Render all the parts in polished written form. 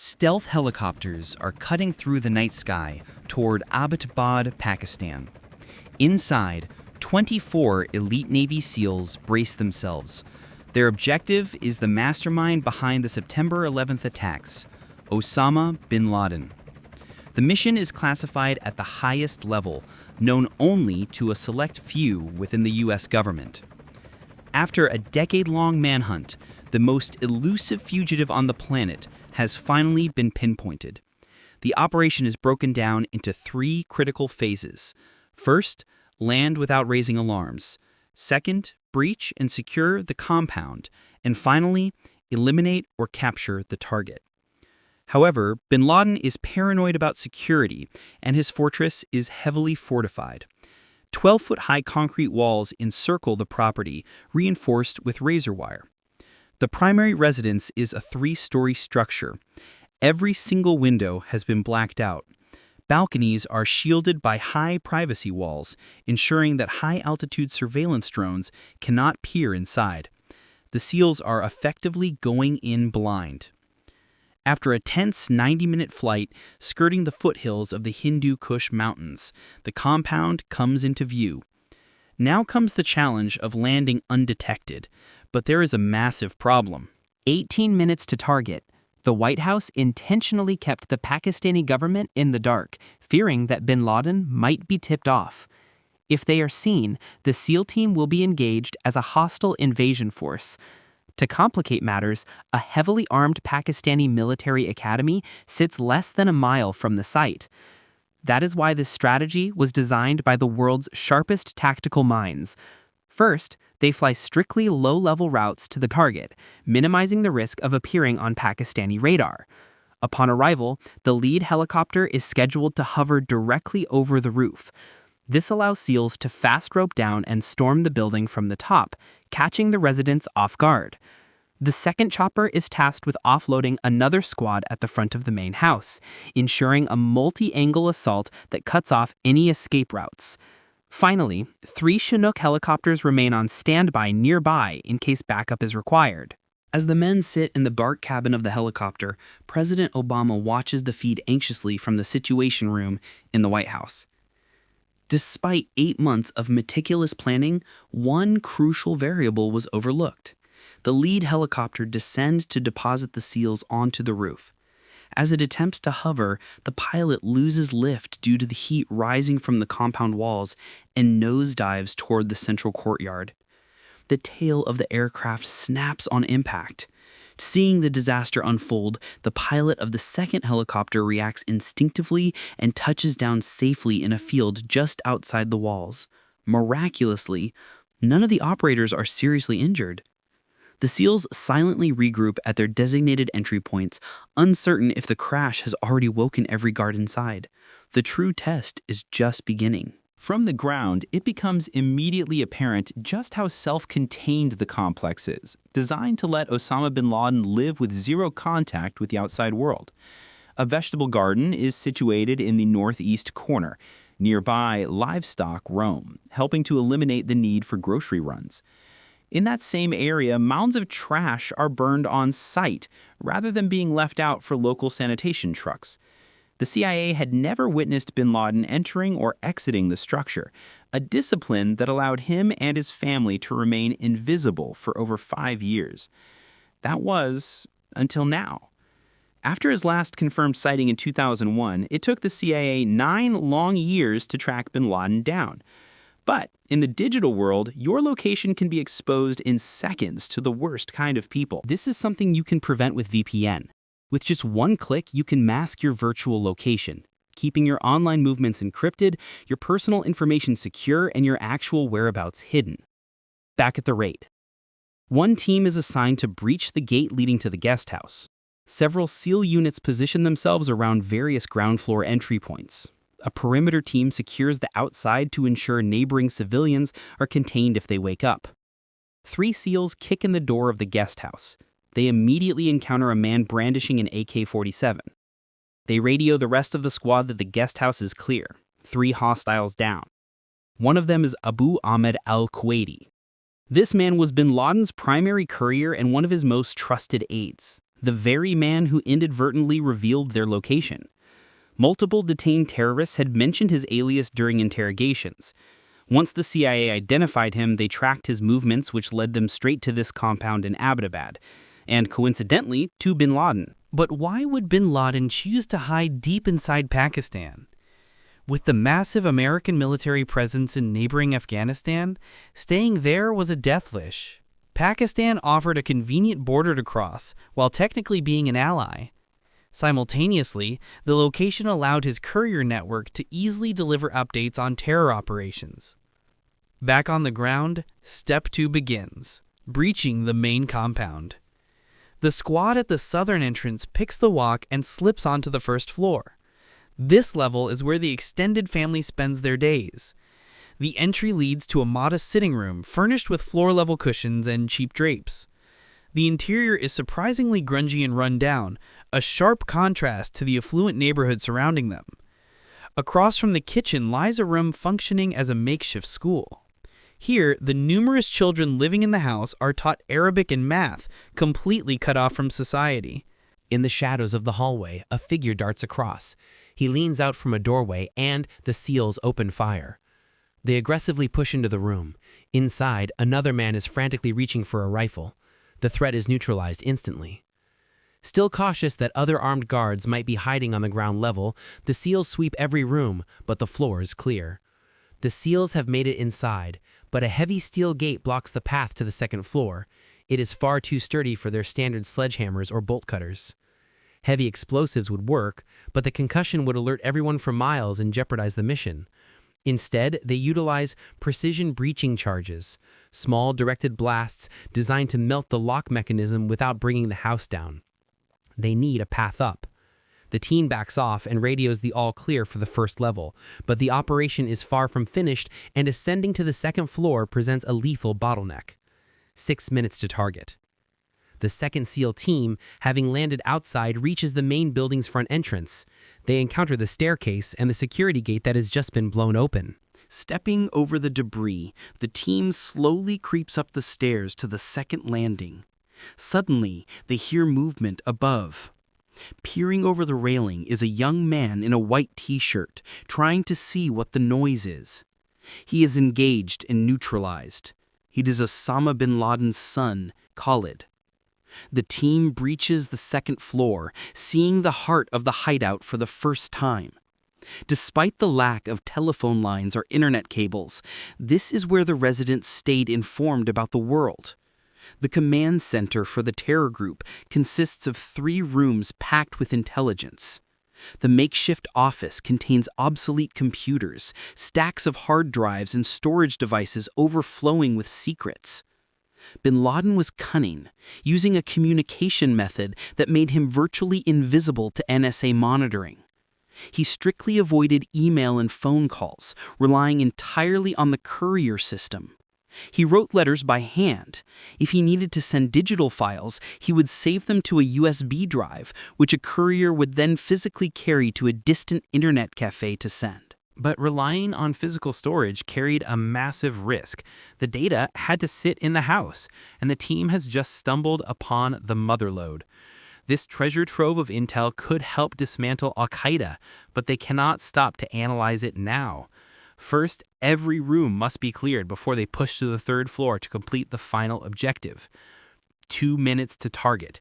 Stealth helicopters are cutting through the night sky toward Abbottabad, Pakistan. Inside, 24 elite Navy SEALs brace themselves. Their objective is the mastermind behind the September 11th attacks, Osama bin Laden. The mission is classified at the highest level, known only to a select few within the U.S. government. After a decade-long manhunt, the most elusive fugitive on the planet has finally been pinpointed. The operation is broken down into 3 critical phases. First, land without raising alarms. Second, breach and secure the compound. And finally, eliminate or capture the target. However, bin Laden is paranoid about security, and his fortress is heavily fortified. 12-foot-high concrete walls encircle the property, reinforced with razor wire. The primary residence is a 3-story structure. Every single window has been blacked out. Balconies are shielded by high privacy walls, ensuring that high-altitude surveillance drones cannot peer inside. The SEALs are effectively going in blind. After a tense 90-minute flight skirting the foothills of the Hindu Kush Mountains, the compound comes into view. Now comes the challenge of landing undetected, but there is a massive problem. 18 minutes to target. The White House intentionally kept the Pakistani government in the dark, fearing that bin Laden might be tipped off. If they are seen, the SEAL team will be engaged as a hostile invasion force. To complicate matters, a heavily armed Pakistani military academy sits less than a mile from the site. That is why this strategy was designed by the world's sharpest tactical minds. First, they fly strictly low-level routes to the target, minimizing the risk of appearing on Pakistani radar. Upon arrival, the lead helicopter is scheduled to hover directly over the roof. This allows SEALs to fast rope down and storm the building from the top, catching the residents off guard. The second chopper is tasked with offloading another squad at the front of the main house, ensuring a multi-angle assault that cuts off any escape routes. Finally, 3 Chinook helicopters remain on standby nearby in case backup is required. As the men sit in the bark cabin of the helicopter, President Obama watches the feed anxiously from the Situation Room in the White House. Despite 8 months of meticulous planning, one crucial variable was overlooked. The lead helicopter descends to deposit the SEALs onto the roof. As it attempts to hover, the pilot loses lift due to the heat rising from the compound walls and nosedives toward the central courtyard. The tail of the aircraft snaps on impact. Seeing the disaster unfold, the pilot of the second helicopter reacts instinctively and touches down safely in a field just outside the walls. Miraculously, none of the operators are seriously injured. The SEALs silently regroup at their designated entry points, uncertain if the crash has already woken every guard inside. The true test is just beginning. From the ground, it becomes immediately apparent just how self-contained the complex is, designed to let Osama bin Laden live with zero contact with the outside world. A vegetable garden is situated in the northeast corner. Nearby, livestock roam, helping to eliminate the need for grocery runs. In that same area, mounds of trash are burned on site, rather than being left out for local sanitation trucks. The CIA had never witnessed bin Laden entering or exiting the structure, a discipline that allowed him and his family to remain invisible for over 5 years. That was until now. After his last confirmed sighting in 2001, it took the CIA 9 long years to track bin Laden down. But in the digital world, your location can be exposed in seconds to the worst kind of people. This is something you can prevent with VPN. With just one click, you can mask your virtual location, keeping your online movements encrypted, your personal information secure, and your actual whereabouts hidden. Back at the raid. One team is assigned to breach the gate leading to the guest house. Several SEAL units position themselves around various ground floor entry points. A perimeter team secures the outside to ensure neighboring civilians are contained if they wake up. 3 SEALs kick in the door of the guest house. They immediately encounter a man brandishing an AK-47. They radio the rest of the squad that the guest house is clear, 3 hostiles down. One of them is Abu Ahmed al-Kuwaiti. This man was bin Laden's primary courier and one of his most trusted aides. the very man who inadvertently revealed their location. Multiple detained terrorists had mentioned his alias during interrogations. Once the CIA identified him, they tracked his movements, which led them straight to this compound in Abbottabad, and coincidentally, to bin Laden. But why would bin Laden choose to hide deep inside Pakistan? With the massive American military presence in neighboring Afghanistan, staying there was a death wish. Pakistan offered a convenient border to cross, while technically being an ally. Simultaneously, the location allowed his courier network to easily deliver updates on terror operations. Back on the ground, Step 2 begins, breaching the main compound. The squad at the southern entrance picks the walk and slips onto the first floor. This level is where the extended family spends their days. The entry leads to a modest sitting room furnished with floor-level cushions and cheap drapes. The interior is surprisingly grungy and run down, a sharp contrast to the affluent neighborhood surrounding them. Across from the kitchen lies a room functioning as a makeshift school. Here, the numerous children living in the house are taught Arabic and math, completely cut off from society. In the shadows of the hallway, a figure darts across. He leans out from a doorway and the SEALs open fire. They aggressively push into the room. Inside, another man is frantically reaching for a rifle. The threat is neutralized instantly. Still cautious that other armed guards might be hiding on the ground level, the SEALs sweep every room, but the floor is clear. The SEALs have made it inside, but a heavy steel gate blocks the path to the second floor. It is far too sturdy for their standard sledgehammers or bolt cutters. Heavy explosives would work, but the concussion would alert everyone for miles and jeopardize the mission. Instead, they utilize precision breaching charges, small directed blasts designed to melt the lock mechanism without bringing the house down. They need a path up. The team backs off and radios the all clear for the first level, but the operation is far from finished, and ascending to the second floor presents a lethal bottleneck. 6 minutes to target. The second SEAL team, having landed outside, reaches the main building's front entrance. They encounter the staircase and the security gate that has just been blown open. Stepping over the debris, the team slowly creeps up the stairs to the second landing. Suddenly, they hear movement above. Peering over the railing is a young man in a white t-shirt, trying to see what the noise is. He is engaged and neutralized. It is Osama bin Laden's son, Khalid. The team breaches the second floor, seeing the heart of the hideout for the first time. Despite the lack of telephone lines or internet cables, this is where the residents stayed informed about the world. The command center for the terror group consists of 3 rooms packed with intelligence. The makeshift office contains obsolete computers, stacks of hard drives, and storage devices overflowing with secrets. Bin Laden was cunning, using a communication method that made him virtually invisible to NSA monitoring. He strictly avoided email and phone calls, relying entirely on the courier system. He wrote letters by hand. If he needed to send digital files, he would save them to a USB drive, which a courier would then physically carry to a distant internet cafe to send. But relying on physical storage carried a massive risk. The data had to sit in the house, and the team has just stumbled upon the motherlode. This treasure trove of intel could help dismantle Al-Qaeda, but they cannot stop to analyze it now. First, every room must be cleared before they push to the third floor to complete the final objective. 2 minutes to target.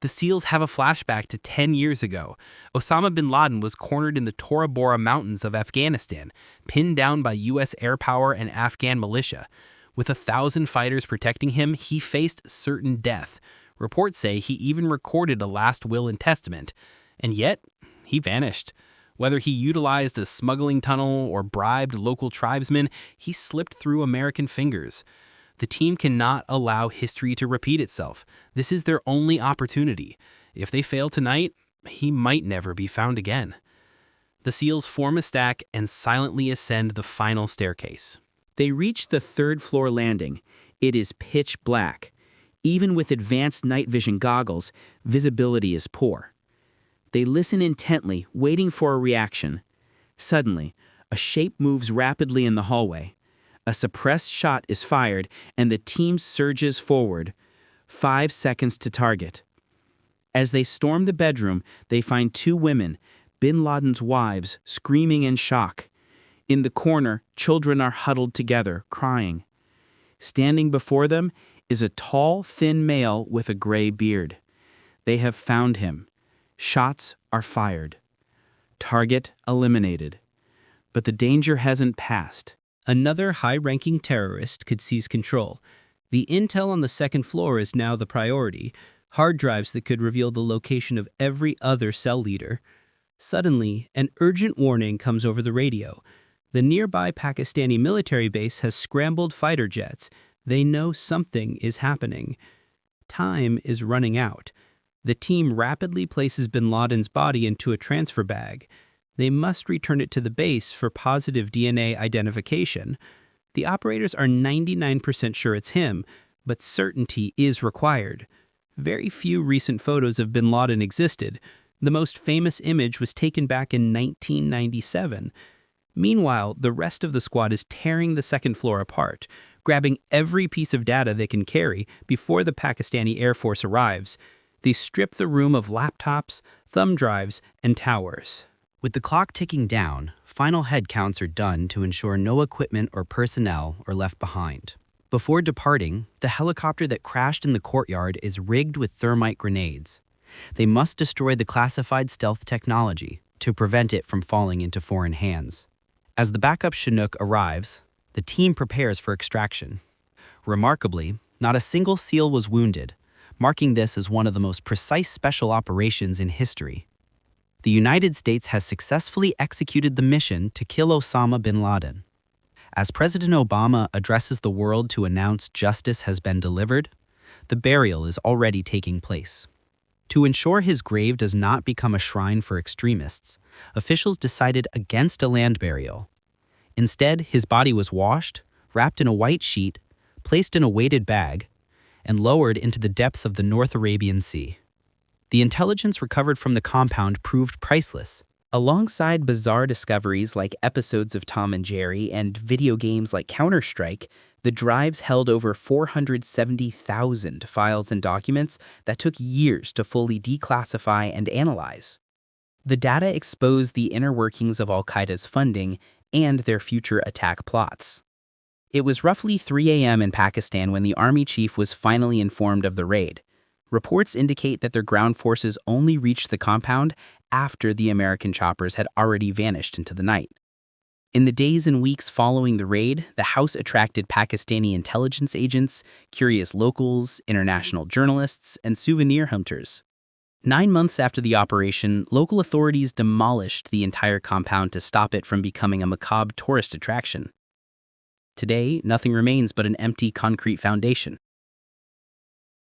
The SEALs have a flashback to 10 years ago. Osama bin Laden was cornered in the Tora Bora Mountains of Afghanistan, pinned down by U.S. air power and Afghan militia. With 1,000 fighters protecting him, he faced certain death. Reports say he even recorded a last will and testament. And yet, he vanished. Whether he utilized a smuggling tunnel or bribed local tribesmen, he slipped through American fingers. The team cannot allow history to repeat itself. This is their only opportunity. If they fail tonight, he might never be found again. The SEALs form a stack and silently ascend the final staircase. They reach the third floor landing. It is pitch black. Even with advanced night vision goggles, visibility is poor. They listen intently, waiting for a reaction. Suddenly, a shape moves rapidly in the hallway. A suppressed shot is fired, and the team surges forward. 5 seconds to target. As they storm the bedroom, they find two women, bin Laden's wives, screaming in shock. In the corner, children are huddled together, crying. Standing before them is a tall, thin male with a gray beard. They have found him. Shots are fired. Target eliminated. But the danger hasn't passed. Another high-ranking terrorist could seize control. The intel on the second floor is now the priority, hard drives that could reveal the location of every other cell leader. Suddenly, an urgent warning comes over the radio. The nearby Pakistani military base has scrambled fighter jets. They know something is happening. Time is running out. The team rapidly places bin Laden's body into a transfer bag. They must return it to the base for positive DNA identification. The operators are 99% sure it's him, but certainty is required. Very few recent photos of bin Laden existed. The most famous image was taken back in 1997. Meanwhile, the rest of the squad is tearing the second floor apart, grabbing every piece of data they can carry before the Pakistani Air Force arrives. They strip the room of laptops, thumb drives, and towers. With the clock ticking down, final head counts are done to ensure no equipment or personnel are left behind. Before departing, the helicopter that crashed in the courtyard is rigged with thermite grenades. They must destroy the classified stealth technology to prevent it from falling into foreign hands. As the backup Chinook arrives, the team prepares for extraction. Remarkably, not a single SEAL was wounded, marking this as one of the most precise special operations in history. The United States has successfully executed the mission to kill Osama bin Laden. As President Obama addresses the world to announce justice has been delivered, the burial is already taking place. To ensure his grave does not become a shrine for extremists, officials decided against a land burial. Instead, his body was washed, wrapped in a white sheet, placed in a weighted bag, and lowered into the depths of the North Arabian Sea. The intelligence recovered from the compound proved priceless. Alongside bizarre discoveries like episodes of Tom and Jerry and video games like Counter-Strike, the drives held over 470,000 files and documents that took years to fully declassify and analyze. The data exposed the inner workings of Al-Qaeda's funding and their future attack plots. It was roughly 3 a.m. in Pakistan when the army chief was finally informed of the raid. Reports indicate that their ground forces only reached the compound after the American choppers had already vanished into the night. In the days and weeks following the raid, the house attracted Pakistani intelligence agents, curious locals, international journalists, and souvenir hunters. 9 months after the operation, local authorities demolished the entire compound to stop it from becoming a macabre tourist attraction. Today, nothing remains but an empty concrete foundation.